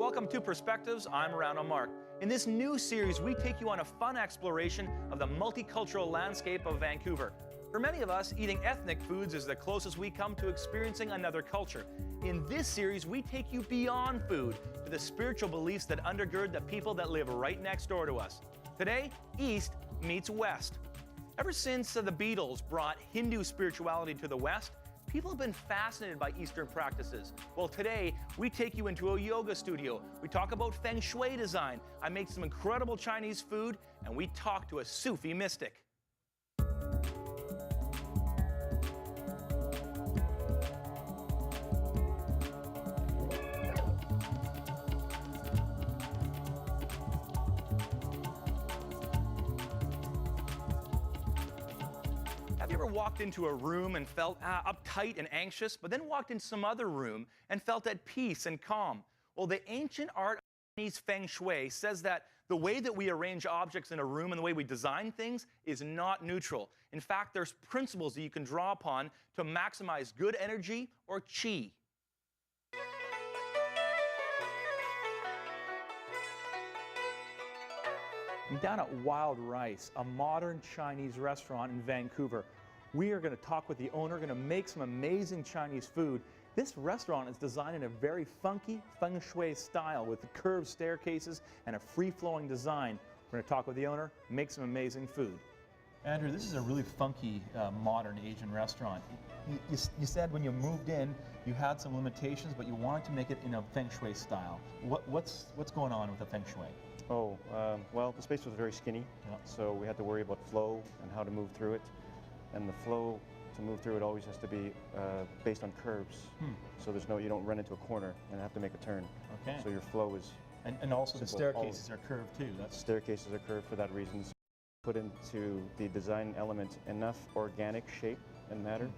Welcome to Perspectives. I'm Randall Mark. In this new series, we take you on a fun exploration of the multicultural landscape of Vancouver. For many of us, eating ethnic foods is the closest we come to experiencing another culture. In this series, we take you beyond food to the spiritual beliefs that undergird the people that live right next door to us. Today, East meets West. Ever since the Beatles brought Hindu spirituality to the West, people have been fascinated by Eastern practices. Well, today, we take you into a yoga studio. We talk about Feng Shui design. I make some incredible Chinese food, and we talk to a Sufi mystic. Have you ever walked into a room and felt uptight and anxious, but then walked into some other room and felt at peace and calm? Well, the ancient art of Chinese Feng Shui says that the way that we arrange objects in a room and the way we design things is not neutral. In fact, there's principles that you can draw upon to maximize good energy or qi. I'm down at Wild Rice, a modern Chinese restaurant in Vancouver. We are going to talk with the owner, going to make some amazing Chinese food. This restaurant is designed in a very funky Feng Shui style with curved staircases and a free-flowing design. We're going to talk with the owner, make some amazing food. Andrew, this is a really funky modern Asian restaurant. You said when you moved in, you had some limitations, but you wanted to make it in a Feng Shui style. What's going on with the Feng Shui? Well, the space was very skinny, so we had to worry about flow and how to move through it. And the flow to move through it always has to be based on curves. So you don't run into a corner and have to make a turn. Okay. So your flow is And also the staircases are curved too. Staircases are curved for that reason. So put into the design element enough organic shape and matter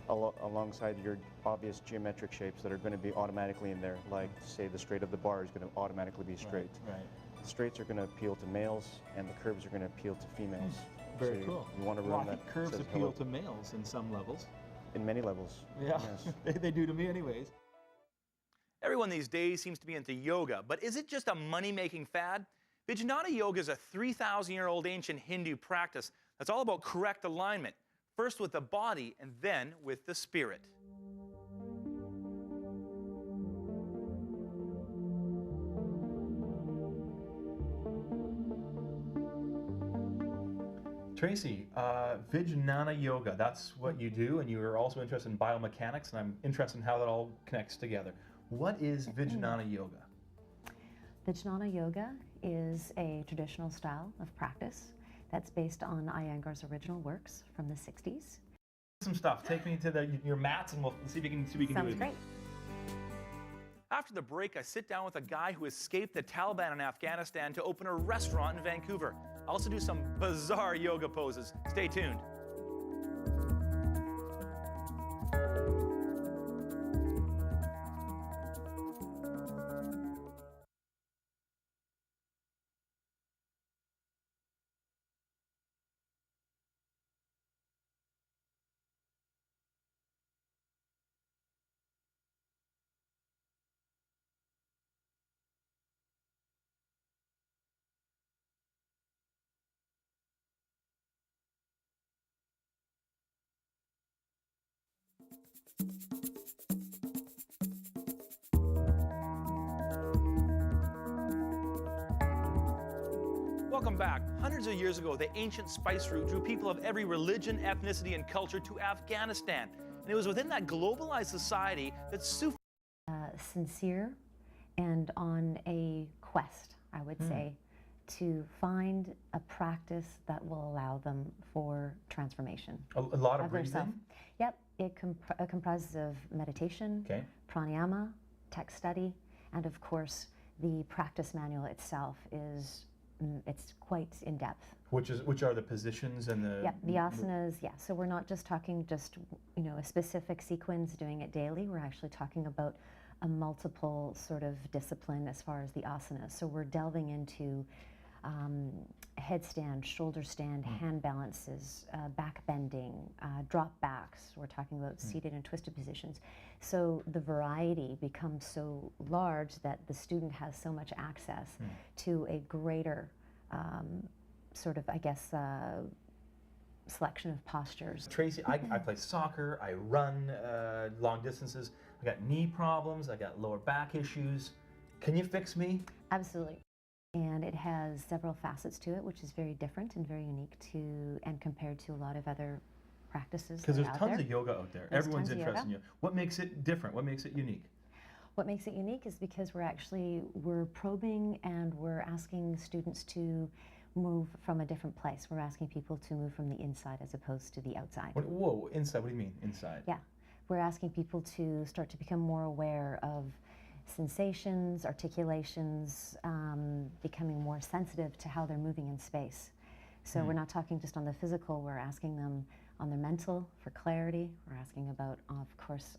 alongside your obvious geometric shapes that are going to be automatically in there, like say the straight of the bar is going to automatically be straight. Right. The straights are going to appeal to males and the curves are going to appeal to females. Very cool. You want a room that curves says appeal hello. to males in some levels. In many levels. Yeah, yes. they do to me anyways. Everyone these days seems to be into yoga, but is it just a money-making fad? Vijnana Yoga is a 3,000-year-old ancient Hindu practice that's all about correct alignment, first with the body and then with the spirit. Tracy, Vijnana Yoga, that's what you do, and you are also interested in biomechanics, and I'm interested in how that all connects together. What is Vijnana Yoga? Vijnana Yoga is a traditional style of practice that's based on Iyengar's original works from the 60s. Some stuff. Take me to your mats, and we'll see if we can do it. Sounds great. After the break, I sit down with a guy who escaped the Taliban in Afghanistan to open a restaurant in Vancouver. I also do some bizarre yoga poses. Stay tuned. Welcome back. Hundreds of years ago, the ancient spice route drew people of every religion, ethnicity, and culture to Afghanistan. And it was within that globalized society that Sufi... Sincere and on a quest, I would say, to find a practice that will allow them for transformation. A lot of breathing? Yep. It comprises of meditation, pranayama, text study, and of course, the practice manual itself is it's quite in depth. Which are the positions and the... Yeah, the asanas, yeah. So we're not just talking a specific sequence doing it daily. We're actually talking about a multiple sort of discipline as far as the asanas. So we're delving into headstand, shoulder stand, hand balances, back bending, drop backs. We're talking about seated and twisted positions. So the variety becomes so large that the student has so much access to a greater sort of, I guess, selection of postures. Tracy, I play soccer, I run long distances, I got knee problems, I got lower back issues. Can you fix me? Absolutely. And it has several facets to it, which is very different and very unique to and compared to a lot of other practices. Because that there's are out tons there. of yoga out there. There's Everyone's tons of interested in yoga. you. What makes it different? What makes it unique? What makes it unique is because we're probing and we're asking students to move from a different place. We're asking people to move from the inside as opposed to the outside. Whoa, inside, what do you mean, inside? Yeah, we're asking people to start to become more aware of sensations, articulations, becoming more sensitive to how they're moving in space. So we're not talking just on the physical, we're asking them on their mental for clarity. We're asking about, of course,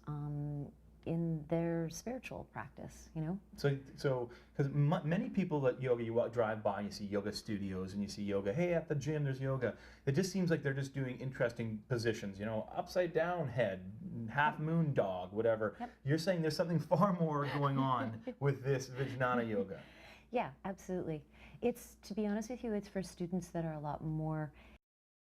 in their spiritual practice, you know? So, because many people at yoga, drive by and you see yoga studios and you see yoga, hey, at the gym there's yoga. It just seems like they're just doing interesting positions, you know, upside down head, half moon dog, whatever. Yep. You're saying there's something far more going on with this Vijnana yoga. Yeah, absolutely. It's, to be honest with you, it's for students that are a lot more